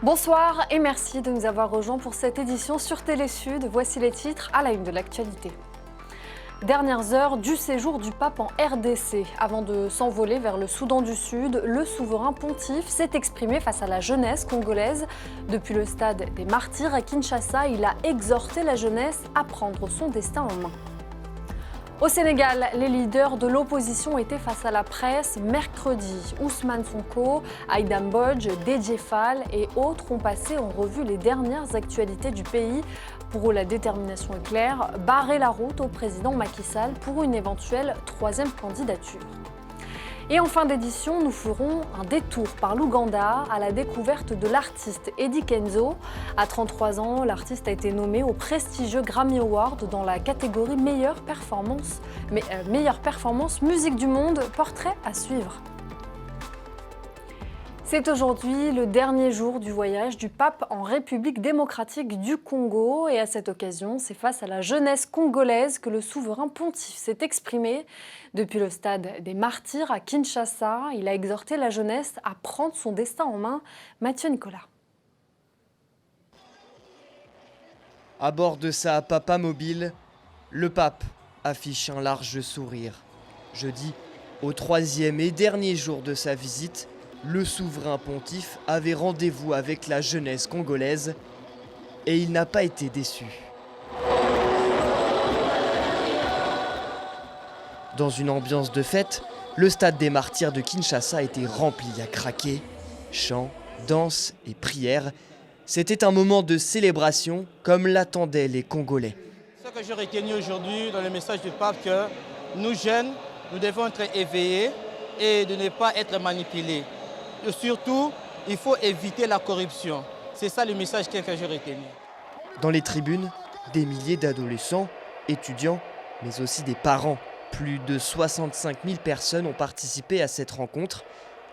Bonsoir et merci de nous avoir rejoints pour cette édition sur Télé Sud. Voici les titres à la une de l'actualité. Dernières heures du séjour du pape en RDC. Avant de s'envoler vers le Soudan du Sud, le souverain pontife s'est exprimé face à la jeunesse congolaise. Depuis le stade des Martyrs à Kinshasa, il a exhorté la jeunesse à prendre son destin en main. Au Sénégal, les leaders de l'opposition étaient face à la presse mercredi. Ousmane Sonko, Aïda Mbodj, Déthié Fall et autres ont passé en revue les dernières actualités du pays. Pour eux, la détermination est claire, barrer la route au président Macky Sall pour une éventuelle troisième candidature. Et en fin d'édition, nous ferons un détour par l'Ouganda à la découverte de l'artiste Eddie Kenzo. À 33 ans, l'artiste a été nommé au prestigieux Grammy Award dans la catégorie meilleure performance musique du monde, portrait à suivre. C'est aujourd'hui le dernier jour du voyage du pape en République démocratique du Congo et à cette occasion, c'est face à la jeunesse congolaise que le souverain pontife s'est exprimé. Depuis le stade des Martyrs à Kinshasa, il a exhorté la jeunesse à prendre son destin en main. Mathieu Nicolas. À bord de sa papa mobile, le pape affiche un large sourire. Jeudi, au troisième et dernier jour de sa visite, le souverain pontife avait rendez-vous avec la jeunesse congolaise et il n'a pas été déçu. Dans une ambiance de fête, le stade des Martyrs de Kinshasa était rempli à craquer. Chants, danses et prières. C'était un moment de célébration comme l'attendaient les Congolais. Ce que j'ai retenu aujourd'hui dans le message du pape, que nous jeunes, nous devons être éveillés et de ne pas être manipulés. Et surtout, il faut éviter la corruption. C'est ça le message que j'ai retenu. Dans les tribunes, des milliers d'adolescents, étudiants, mais aussi des parents. Plus de 65 000 personnes ont participé à cette rencontre,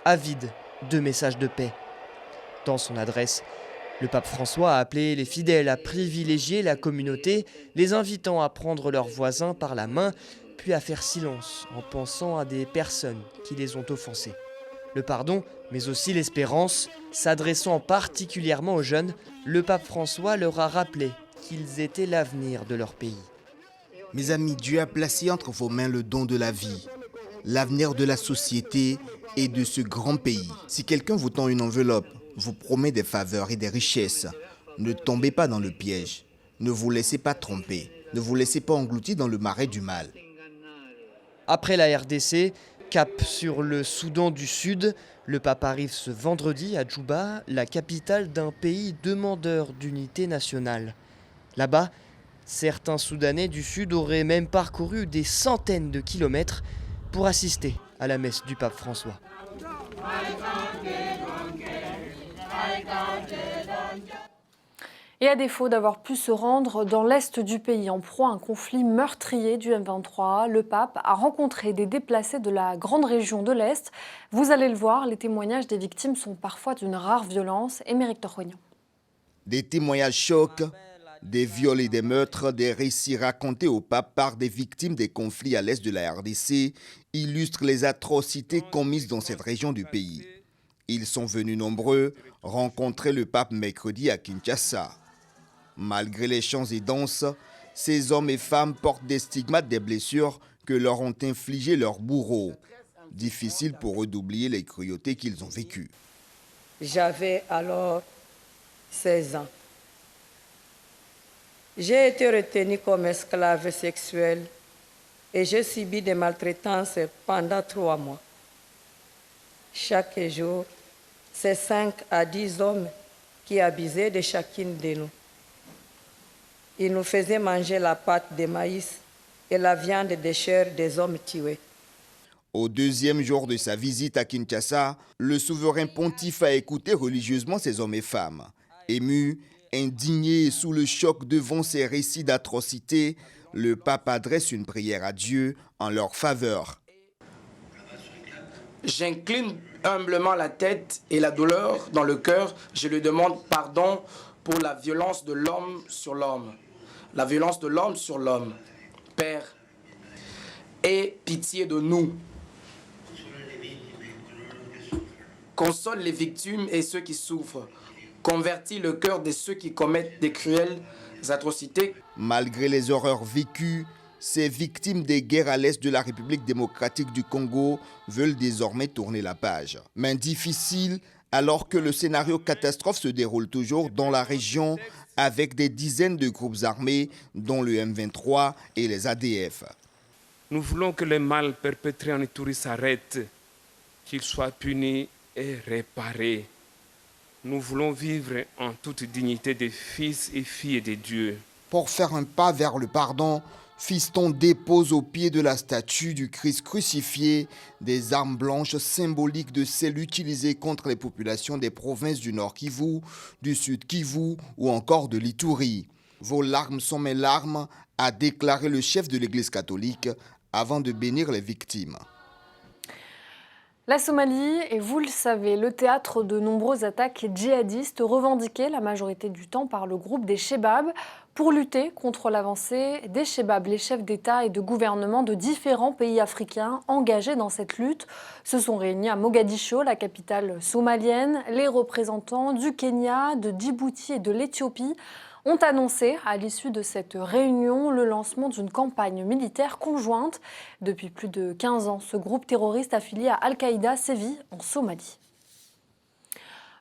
avides de messages de paix. Dans son adresse, le pape François a appelé les fidèles à privilégier la communauté, les invitant à prendre leurs voisins par la main, puis à faire silence en pensant à des personnes qui les ont offensés. Le pardon, mais aussi l'espérance, s'adressant particulièrement aux jeunes, le pape François leur a rappelé qu'ils étaient l'avenir de leur pays. Mes amis, Dieu a placé entre vos mains le don de la vie, l'avenir de la société et de ce grand pays. Si quelqu'un vous tend une enveloppe, vous promet des faveurs et des richesses, ne tombez pas dans le piège. Ne vous laissez pas tromper. Ne vous laissez pas engloutir dans le marais du mal. Après la RDC, cap sur le Soudan du Sud, le pape arrive ce vendredi à Djouba, la capitale d'un pays demandeur d'unité nationale. Là-bas, certains Soudanais du Sud auraient même parcouru des centaines de kilomètres pour assister à la messe du pape François. Et à défaut d'avoir pu se rendre dans l'est du pays en proie à un conflit meurtrier du M23, le pape a rencontré des déplacés de la grande région de l'Est. Vous allez le voir, les témoignages des victimes sont parfois d'une rare violence. Émeric Torognon. Des témoignages chocs, des viols et des meurtres, des récits racontés au pape par des victimes des conflits à l'est de la RDC illustrent les atrocités commises dans cette région du pays. Ils sont venus nombreux rencontrer le pape mercredi à Kinshasa. Malgré les chants et danses, ces hommes et femmes portent des stigmates des blessures que leur ont infligées leurs bourreaux. Difficile pour eux d'oublier les cruautés qu'ils ont vécues. J'avais alors 16 ans. J'ai été retenue comme esclave sexuelle et j'ai subi des maltraitances pendant 3 mois. Chaque jour, c'est 5 à 10 hommes qui abusaient de chacune de nous. Ils nous faisaient manger la pâte de maïs et la viande de chair des hommes tués. Au deuxième jour de sa visite à Kinshasa, le souverain pontife a écouté religieusement ces hommes et femmes. Ému, indigné et sous le choc devant ces récits d'atrocités, le pape adresse une prière à Dieu en leur faveur. J'incline humblement la tête et la douleur dans le cœur. Je lui demande pardon pour la violence de l'homme sur l'homme. La violence de l'homme sur l'homme. Père, aie pitié de nous. Console les victimes et ceux qui souffrent. convertit le cœur de ceux qui commettent des cruelles atrocités. Malgré les horreurs vécues, ces victimes des guerres à l'est de la République démocratique du Congo veulent désormais tourner la page. Mais difficile alors que le scénario catastrophe se déroule toujours dans la région avec des dizaines de groupes armés dont le M23 et les ADF. Nous voulons que le mal perpétré en Ituri s'arrête, qu'il soit puni et réparé. Nous voulons vivre en toute dignité des fils et filles de Dieu. Pour faire un pas vers le pardon, Fiston dépose au pied de la statue du Christ crucifié des armes blanches symboliques de celles utilisées contre les populations des provinces du Nord Kivu, du Sud Kivu ou encore de l'Ituri. Vos larmes sont mes larmes, a déclaré le chef de l'Église catholique avant de bénir les victimes. La Somalie est, vous le savez, le théâtre de nombreuses attaques djihadistes revendiquées la majorité du temps par le groupe des Chebabs. Pour lutter contre l'avancée des Chebabs, les chefs d'État et de gouvernement de différents pays africains engagés dans cette lutte se sont réunis à Mogadiscio, la capitale somalienne. Les représentants du Kenya, de Djibouti et de l'Éthiopie ont annoncé à l'issue de cette réunion le lancement d'une campagne militaire conjointe. Depuis plus de 15 ans, ce groupe terroriste affilié à Al-Qaïda sévit en Somalie.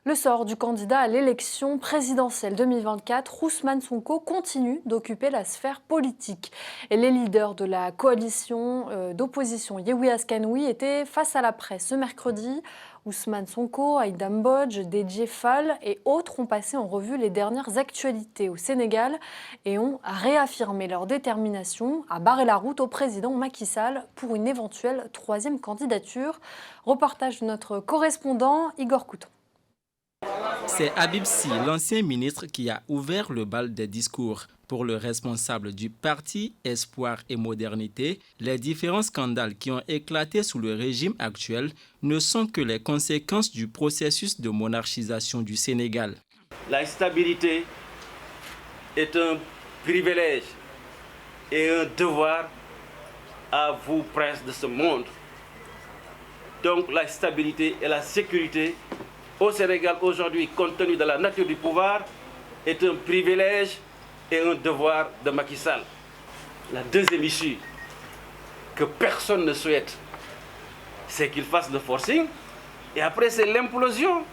Le sort du candidat à l'élection présidentielle 2024, Ousmane Sonko, continue d'occuper la sphère politique. Et les leaders de la coalition d'opposition Yewwi Askanui étaient face à la presse ce mercredi. Ousmane Sonko, Aïda Mbodj, Déthié Fall et autres ont passé en revue les dernières actualités au Sénégal et ont réaffirmé leur détermination à barrer la route au président Macky Sall pour une éventuelle troisième candidature. Reportage de notre correspondant Igor Couton. C'est Habib Sy, l'ancien ministre, qui a ouvert le bal des discours. Pour le responsable du parti Espoir et Modernité, les différents scandales qui ont éclaté sous le régime actuel ne sont que les conséquences du processus de monarchisation du Sénégal. La stabilité est un privilège et un devoir à vous, princes de ce monde. Donc la stabilité et la sécurité au Sénégal aujourd'hui, compte tenu de la nature du pouvoir, est un privilège et un devoir de Macky Sall. La deuxième issue que personne ne souhaite, c'est qu'il fasse le forcing et après c'est l'implosion.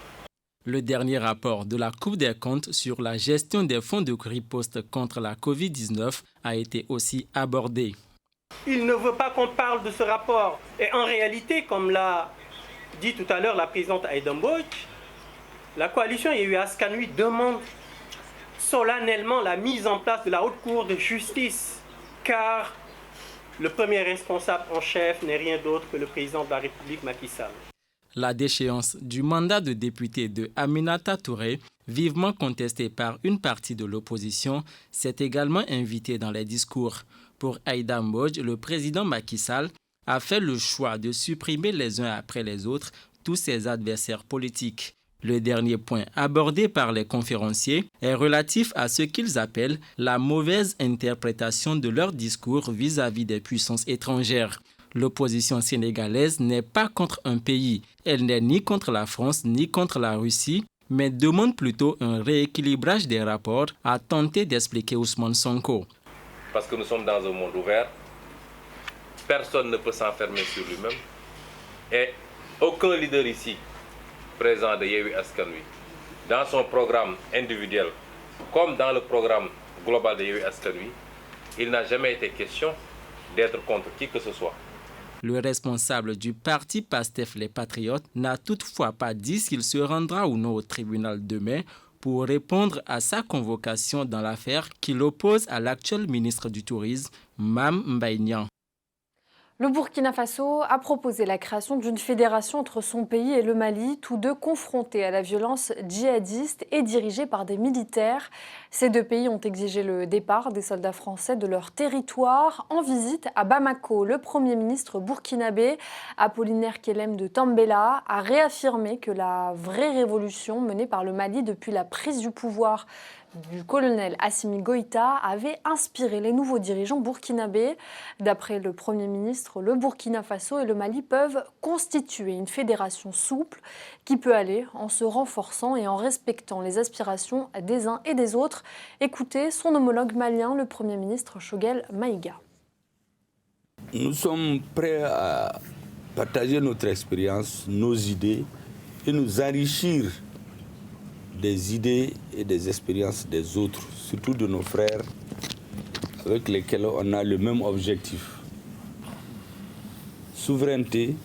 Le dernier rapport de la Cour des comptes sur la gestion des fonds de riposte contre la Covid-19 a été aussi abordé. Il ne veut pas qu'on parle de ce rapport. Et en réalité, comme l'a dit tout à l'heure la présidente Aïda Mbodj, la coalition Yewwi Askanui demande solennellement la mise en place de la Haute Cour de justice, car le premier responsable en chef n'est rien d'autre que le président de la République, Macky Sall. La déchéance du mandat de député de Aminata Touré, vivement contestée par une partie de l'opposition, s'est également invitée dans les discours. Pour Aïda Mbodj, le président Macky Sall a fait le choix de supprimer les uns après les autres tous ses adversaires politiques. Le dernier point abordé par les conférenciers est relatif à ce qu'ils appellent la mauvaise interprétation de leur discours vis-à-vis des puissances étrangères. L'opposition sénégalaise n'est pas contre un pays. Elle n'est ni contre la France ni contre la Russie, mais demande plutôt un rééquilibrage des rapports, a tenté d'expliquer Ousmane Sonko. Parce que nous sommes dans un monde ouvert, personne ne peut s'enfermer sur lui-même et aucun leader ici présent de Yewwi Askanui, dans son programme individuel comme dans le programme global de Yewwi Askanui, il n'a jamais été question d'être contre qui que ce soit. Le responsable du parti PASTEF Les Patriotes n'a toutefois pas dit s'il se rendra ou non au tribunal demain pour répondre à sa convocation dans l'affaire qui l'oppose à l'actuel ministre du Tourisme, Mame Mbaye Niang. Le Burkina Faso a proposé la création d'une fédération entre son pays et le Mali, tous deux confrontés à la violence djihadiste et dirigés par des militaires. Ces deux pays ont exigé le départ des soldats français de leur territoire. En visite à Bamako, le Premier ministre burkinabé, Apollinaire Kellem de Tambela, a réaffirmé que la vraie révolution menée par le Mali depuis la prise du pouvoir du colonel Assimi Goïta avait inspiré les nouveaux dirigeants burkinabés. D'après le Premier ministre, ministre, le Burkina Faso et le Mali peuvent constituer une fédération souple qui peut aller en se renforçant et en respectant les aspirations des uns et des autres. Écoutez son homologue malien, le Premier ministre Choguel Maïga. Nous sommes prêts à partager notre expérience, nos idées et nous enrichir des idées et des expériences des autres, surtout de nos frères avec lesquels on a le même objectif. Souveraineté,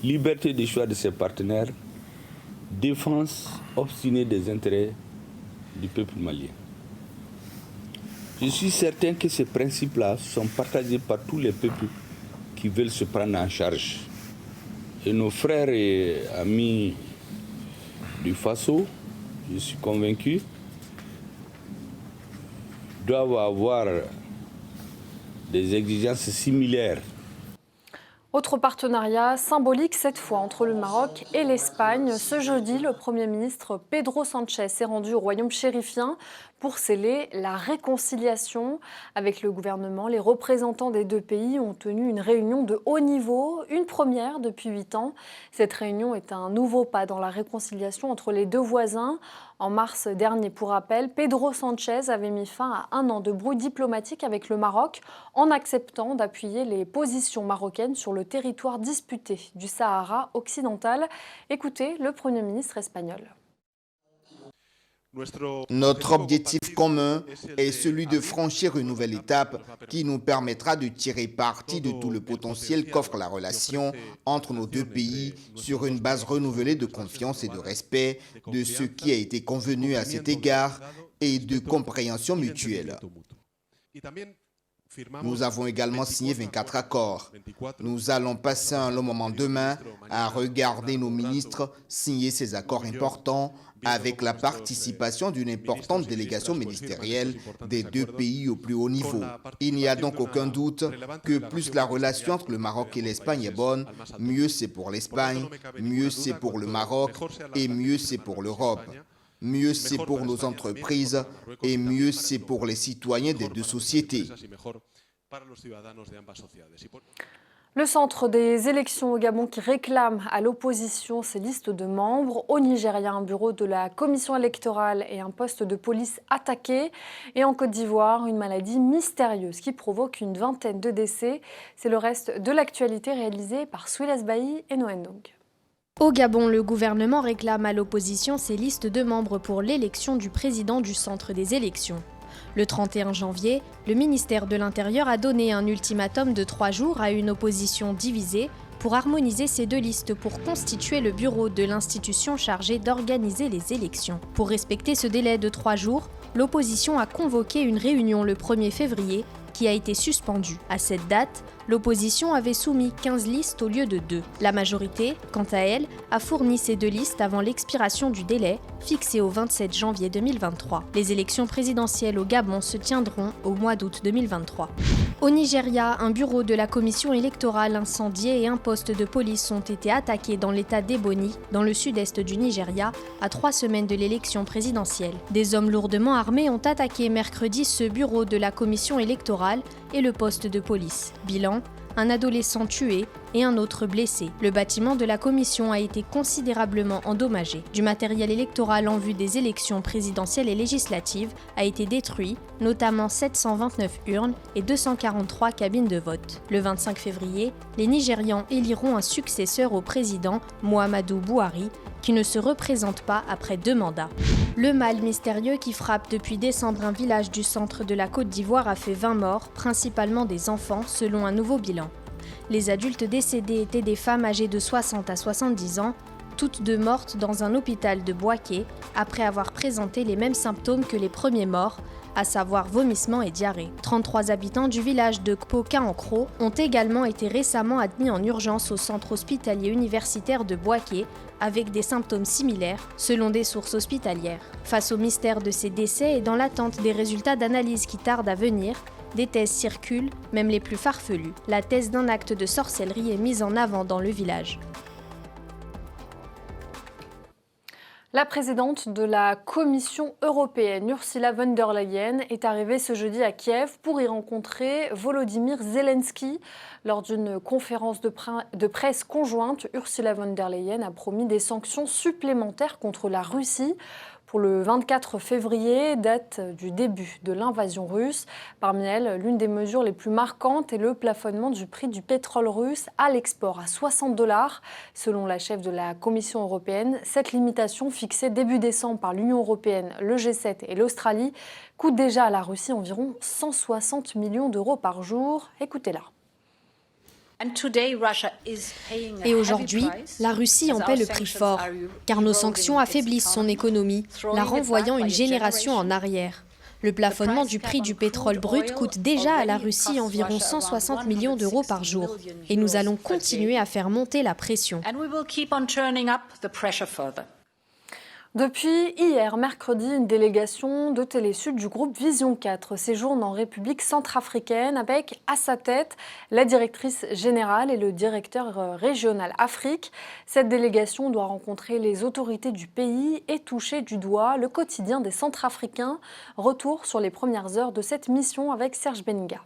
liberté de choix de ses partenaires, défense obstinée des intérêts du peuple malien. Je suis certain que ces principes-là sont partagés par tous les peuples qui veulent se prendre en charge. Et nos frères et amis du Faso, je suis convaincu, doivent avoir des exigences similaires. Autre partenariat symbolique cette fois entre le Maroc et l'Espagne. Ce jeudi, le Premier ministre Pedro Sánchez s'est rendu au royaume chérifien pour sceller la réconciliation avec le gouvernement. Les représentants des deux pays ont tenu une réunion de haut niveau, une première depuis 8 ans. Cette réunion est un nouveau pas dans la réconciliation entre les deux voisins. En mars dernier, pour rappel, Pedro Sánchez avait mis fin à 1 an de brouille diplomatique avec le Maroc en acceptant d'appuyer les positions marocaines sur le territoire disputé du Sahara occidental. Écoutez le Premier ministre espagnol. Notre objectif commun est celui de franchir une nouvelle étape qui nous permettra de tirer parti de tout le potentiel qu'offre la relation entre nos deux pays sur une base renouvelée de confiance et de respect de ce qui a été convenu à cet égard et de compréhension mutuelle. Nous avons également signé 24 accords. Nous allons passer un long moment demain à regarder nos ministres signer ces accords importants avec la participation d'une importante délégation ministérielle des deux pays au plus haut niveau. Il n'y a donc aucun doute que plus la relation entre le Maroc et l'Espagne est bonne, mieux c'est pour l'Espagne, mieux c'est pour le Maroc et mieux c'est pour l'Europe. Mieux c'est pour nos entreprises et mieux c'est pour les citoyens des deux sociétés. Le centre des élections au Gabon qui réclame à l'opposition ses listes de membres. Au Nigeria, un bureau de la commission électorale et un poste de police attaqués. Et en Côte d'Ivoire, une maladie mystérieuse qui provoque une vingtaine de décès. C'est le reste de l'actualité réalisée par Souiles Bailly et Noël Dong. Au Gabon, le gouvernement réclame à l'opposition ses listes de membres pour l'élection du président du centre des élections. Le 31 janvier, le ministère de l'Intérieur a donné un ultimatum de 3 jours à une opposition divisée pour harmoniser ces deux listes pour constituer le bureau de l'institution chargée d'organiser les élections. Pour respecter ce délai de 3 jours, l'opposition a convoqué une réunion le 1er février qui a été suspendue. À cette date, l'opposition avait soumis 15 listes au lieu de 2. La majorité, quant à elle, a fourni ces 2 listes avant l'expiration du délai, fixé au 27 janvier 2023. Les élections présidentielles au Gabon se tiendront au mois d'août 2023. Au Nigeria, un bureau de la commission électorale incendié et un poste de police ont été attaqués dans l'état d'Ebonyi, dans le sud-est du Nigeria, à 3 semaines de l'élection présidentielle. Des hommes lourdement armés ont attaqué mercredi ce bureau de la commission électorale et le poste de police. Bilan, un adolescent tué et un autre blessé. Le bâtiment de la commission a été considérablement endommagé. Du matériel électoral en vue des élections présidentielles et législatives a été détruit, notamment 729 urnes et 243 cabines de vote. Le 25 février, les Nigérians éliront un successeur au président, Muhammadu Buhari, qui ne se représente pas après 2 mandats. Le mal mystérieux qui frappe depuis décembre un village du centre de la Côte d'Ivoire a fait 20 morts, principalement des enfants, selon un nouveau bilan. Les adultes décédés étaient des femmes âgées de 60 à 70 ans, toutes 2 mortes dans un hôpital de Boaké, après avoir présenté les mêmes symptômes que les premiers morts, à savoir vomissements et diarrhée. 33 habitants du village de Kpoka-en-Kro ont également été récemment admis en urgence au centre hospitalier universitaire de Boaké, avec des symptômes similaires, selon des sources hospitalières. Face au mystère de ces décès et dans l'attente des résultats d'analyse qui tardent à venir, des thèses circulent, même les plus farfelues. La thèse d'un acte de sorcellerie est mise en avant dans le village. La présidente de la Commission européenne, Ursula von der Leyen, est arrivée ce jeudi à Kiev pour y rencontrer Volodymyr Zelensky. Lors d'une conférence de presse conjointe, Ursula von der Leyen a promis des sanctions supplémentaires contre la Russie pour le 24 février, date du début de l'invasion russe. Parmi elles, l'une des mesures les plus marquantes est le plafonnement du prix du pétrole russe à l'export à $60. Selon la chef de la Commission européenne, cette limitation fixée début décembre par l'Union européenne, le G7 et l'Australie coûte déjà à la Russie environ 160 millions d'euros par jour. Écoutez-la. Et aujourd'hui, la Russie en paie le prix fort, car nos sanctions affaiblissent son économie, la renvoyant une génération en arrière. Le plafonnement du prix du pétrole brut coûte déjà à la Russie environ 160 millions d'euros par jour. Et nous allons continuer à faire monter la pression. Depuis hier, mercredi, une délégation de Télésud du groupe Vision 4 séjourne en République centrafricaine avec à sa tête la directrice générale et le directeur régional Afrique. Cette délégation doit rencontrer les autorités du pays et toucher du doigt le quotidien des Centrafricains. Retour sur les premières heures de cette mission avec Serge Benga.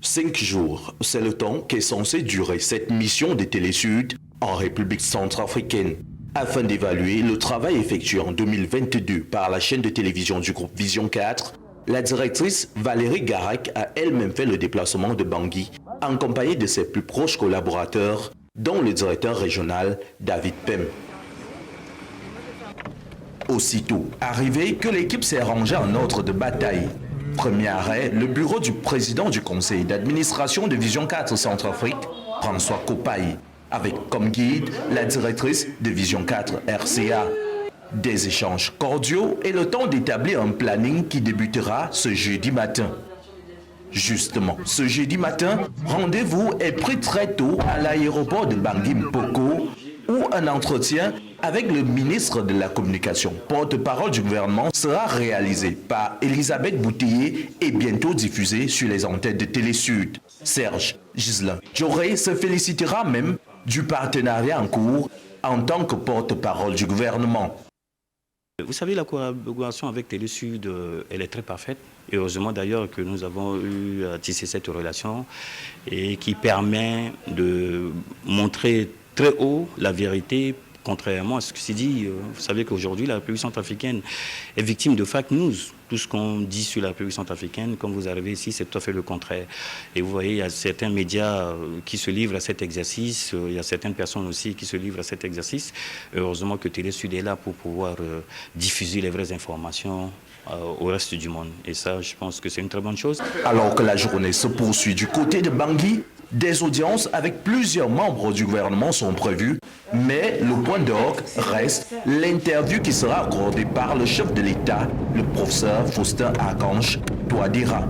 5 jours, c'est le temps qu'est censé durer cette mission de Télésud en République centrafricaine, afin d'évaluer le travail effectué en 2022 par la chaîne de télévision du groupe Vision 4. La directrice Valérie Garac a elle-même fait le déplacement de Bangui, accompagnée de ses plus proches collaborateurs, dont le directeur régional David Pem. Aussitôt arrivé que l'équipe s'est rangée en ordre de bataille. Premier arrêt, le bureau du président du conseil d'administration de Vision 4 Centrafrique, François Kopaï, avec comme guide la directrice de Vision 4 RCA. Des échanges cordiaux et le temps d'établir un planning qui débutera ce jeudi matin. Justement, ce jeudi matin, rendez-vous est pris très tôt à l'aéroport de Bangui Mpoko, où un entretien avec le ministre de la Communication, porte-parole du gouvernement, sera réalisé par Elisabeth Boutillier et bientôt diffusé sur les antennes de Télésud. Serge Gislain Djoré se félicitera même du partenariat en cours en tant que porte-parole du gouvernement. Vous savez, la collaboration avec Télésud, elle est très parfaite. Et heureusement d'ailleurs que nous avons eu à tisser cette relation et qui permet de montrer très haut la vérité, contrairement à ce que s'est dit. Vous savez qu'aujourd'hui, la République centrafricaine est victime de fake news. Tout ce qu'on dit sur la République centrafricaine, quand vous arrivez ici, c'est tout à fait le contraire. Et vous voyez, il y a certains médias qui se livrent à cet exercice, il y a certaines personnes aussi qui se livrent à cet exercice. Heureusement que Télésud est là pour pouvoir diffuser les vraies informations au reste du monde. Et ça, je pense que c'est une très bonne chose. Alors que la journée se poursuit du côté de Bangui, des audiences avec plusieurs membres du gouvernement sont prévues, mais le point d'orgue reste l'interview qui sera accordée par le chef de l'État, le professeur Faustin Archange Touadéra.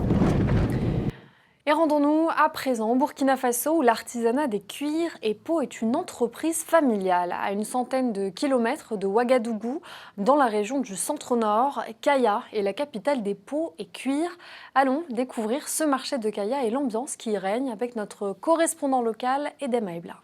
Et rendons-nous à présent au Burkina Faso où l'artisanat des cuirs et peaux est une entreprise familiale. À une centaine de kilomètres de Ouagadougou, dans la région du centre-nord, Kaya est la capitale des peaux et cuirs. Allons découvrir ce marché de Kaya et l'ambiance qui y règne avec notre correspondant local Edem Aibla.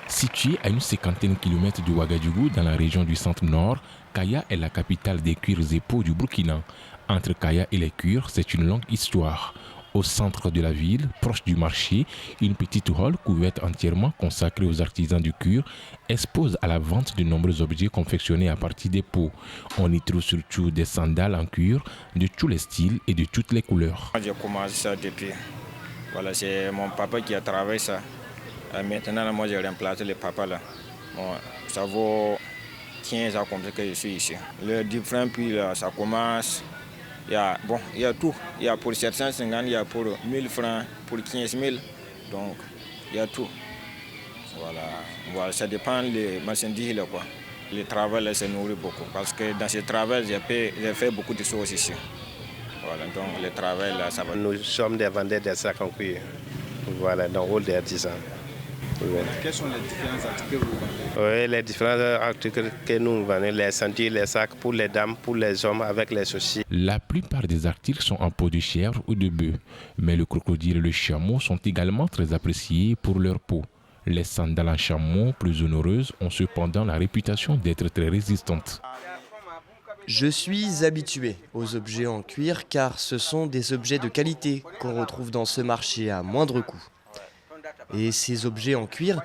Située à une cinquantaine de kilomètres de Ouagadougou, dans la région du centre-nord, Kaya est la capitale des cuirs et peaux du Burkina. Entre Kaya et les cuirs, c'est une longue histoire. Au centre de la ville, proche du marché, une petite hall couverte entièrement consacrée aux artisans du cuir expose à la vente de nombreux objets confectionnés à partir des peaux. On y trouve surtout des sandales en cuir de tous les styles et de toutes les couleurs. J'ai commencé ça depuis. Voilà, c'est mon papa qui a travaillé ça. Maintenant, moi, j'ai remplacé le papa là. Bon, ça vaut 15 ans comme ça que je suis ici. Le différent prix là, ça commence. Il y a tout. Il y a pour 750, il y a pour 1000 francs, pour 15 000. Donc, il y a tout. Voilà, ça dépend des marchandises là, quoi. Le travail là, ça nourrit beaucoup. Parce que dans ce travail, j'ai fait beaucoup de choses ici. Voilà, donc le travail là, ça va. Nous sommes des vendeurs de sacs en cuir. Voilà, dans le rôle des artisans. Oui. Quels sont les différents articles que vous vendez? Oui, les différents articles que nous vendons, les sentiers, les sacs pour les dames, pour les hommes avec les soucis. La plupart des articles sont en peau de chèvre ou de bœuf, mais le crocodile et le chameau sont également très appréciés pour leur peau. Les sandales en chameau, plus onéreuses, ont cependant la réputation d'être très résistantes. Je suis habitué aux objets en cuir car ce sont des objets de qualité qu'on retrouve dans ce marché à moindre coût. Et ces objets en cuir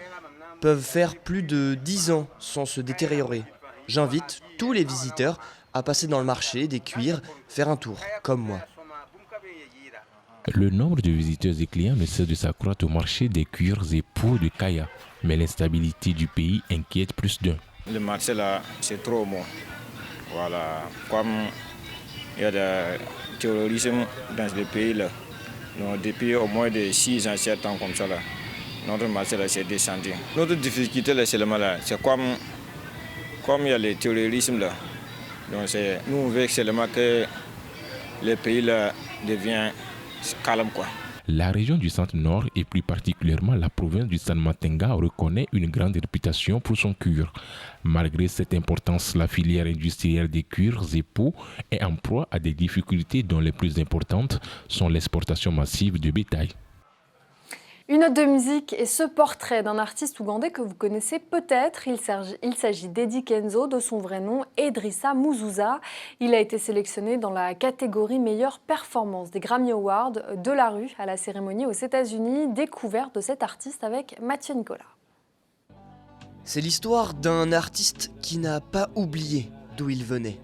peuvent faire plus de 10 ans sans se détériorer. J'invite tous les visiteurs à passer dans le marché des cuirs, faire un tour, comme moi. Le nombre de visiteurs et clients ne cesse de s'accroître au marché des cuirs et peaux de Kaya. Mais l'instabilité du pays inquiète plus d'un. Le marché là, c'est trop bon. Voilà, comme il y a du terrorisme dans le pays là, donc depuis au moins de 6 ans, 7 ans comme ça là, notre marché là s'est descendu. Notre difficulté là, c'est comme il y a le terrorisme là, donc nous on veut seulement que le pays là devient calme quoi. La région du centre-nord et plus particulièrement la province du San-Matenga reconnaît une grande réputation pour son cuir. Malgré cette importance, la filière industrielle des cuirs et peaux est en proie à des difficultés dont les plus importantes sont l'exportation massive de bétail. Une note de musique et ce portrait d'un artiste ougandais que vous connaissez peut-être. Il s'agit d'Eddie Kenzo, de son vrai nom Edrissa Muzuza. Il a été sélectionné dans la catégorie meilleure performance des Grammy Awards de la rue à la cérémonie aux États-Unis. Découverte de cet artiste avec Mathieu Nicolas. C'est l'histoire d'un artiste qui n'a pas oublié d'où il venait.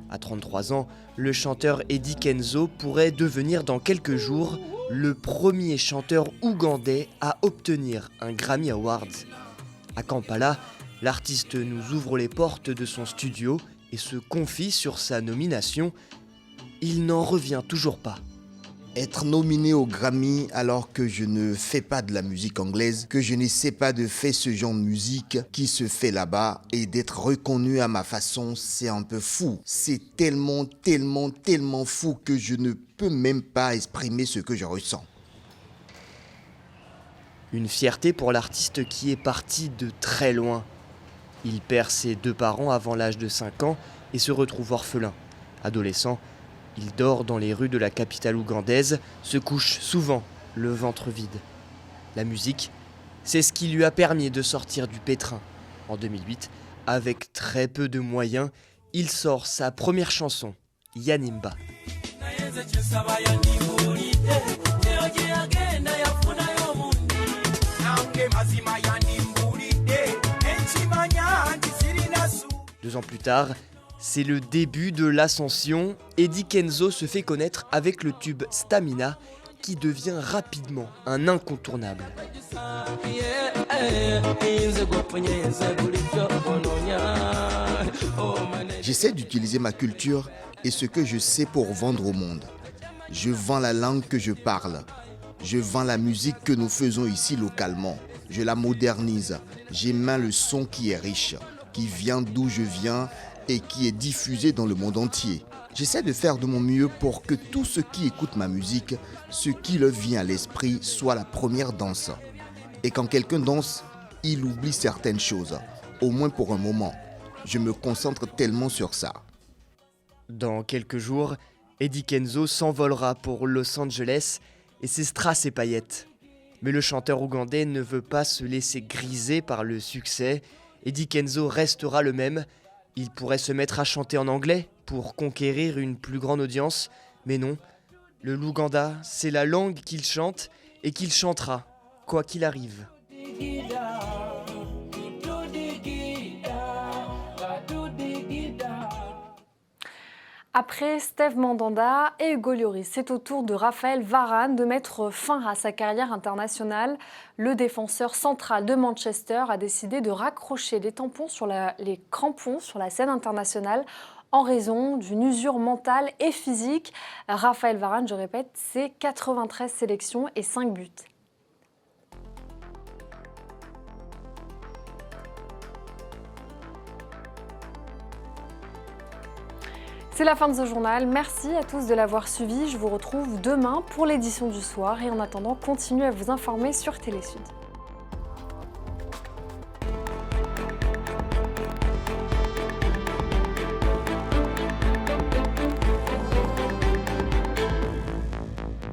À 33 ans, le chanteur Eddie Kenzo pourrait devenir dans quelques jours le premier chanteur ougandais à obtenir un Grammy Awards. À Kampala, l'artiste nous ouvre les portes de son studio et se confie sur sa nomination. Il n'en revient toujours pas. Être nominé au Grammy alors que je ne fais pas de la musique anglaise, que je n'essaie pas de faire ce genre de musique qui se fait là-bas et d'être reconnu à ma façon, c'est un peu fou. C'est tellement fou que je ne peux même pas exprimer ce que je ressens. Une fierté pour l'artiste qui est parti de très loin. Il perd ses 2 parents avant l'âge de 5 ans et se retrouve orphelin. Adolescent, il dort dans les rues de la capitale ougandaise, se couche souvent, le ventre vide. La musique, c'est ce qui lui a permis de sortir du pétrin. En 2008, avec très peu de moyens, il sort sa première chanson, Yanimba. Deux ans plus tard, c'est le début de l'ascension. Eddie Kenzo se fait connaître avec le tube Stamina qui devient rapidement un incontournable. J'essaie d'utiliser ma culture et ce que je sais pour vendre au monde. Je vends la langue que je parle. Je vends la musique que nous faisons ici localement. Je la modernise. J'émets le son qui est riche, qui vient d'où je viens et qui est diffusé dans le monde entier. J'essaie de faire de mon mieux pour que tous ceux qui écoutent ma musique, ce qui leur vient à l'esprit, soit la première danse. Et quand quelqu'un danse, il oublie certaines choses, au moins pour un moment. Je me concentre tellement sur ça. Dans quelques jours, Eddie Kenzo s'envolera pour Los Angeles et ses strass et paillettes. Mais le chanteur ougandais ne veut pas se laisser griser par le succès. Eddie Kenzo restera le même. Il pourrait se mettre à chanter en anglais pour conquérir une plus grande audience, mais non. Le Luganda, c'est la langue qu'il chante et qu'il chantera, quoi qu'il arrive. Après Steve Mandanda et Hugo Lloris, c'est au tour de Raphaël Varane de mettre fin à sa carrière internationale. Le défenseur central de Manchester a décidé de raccrocher les crampons sur la scène internationale en raison d'une usure mentale et physique. Raphaël Varane, je répète, c'est 93 sélections et 5 buts. C'est la fin de ce journal. Merci à tous de l'avoir suivi. Je vous retrouve demain pour l'édition du soir et en attendant, continuez à vous informer sur Télé Sud.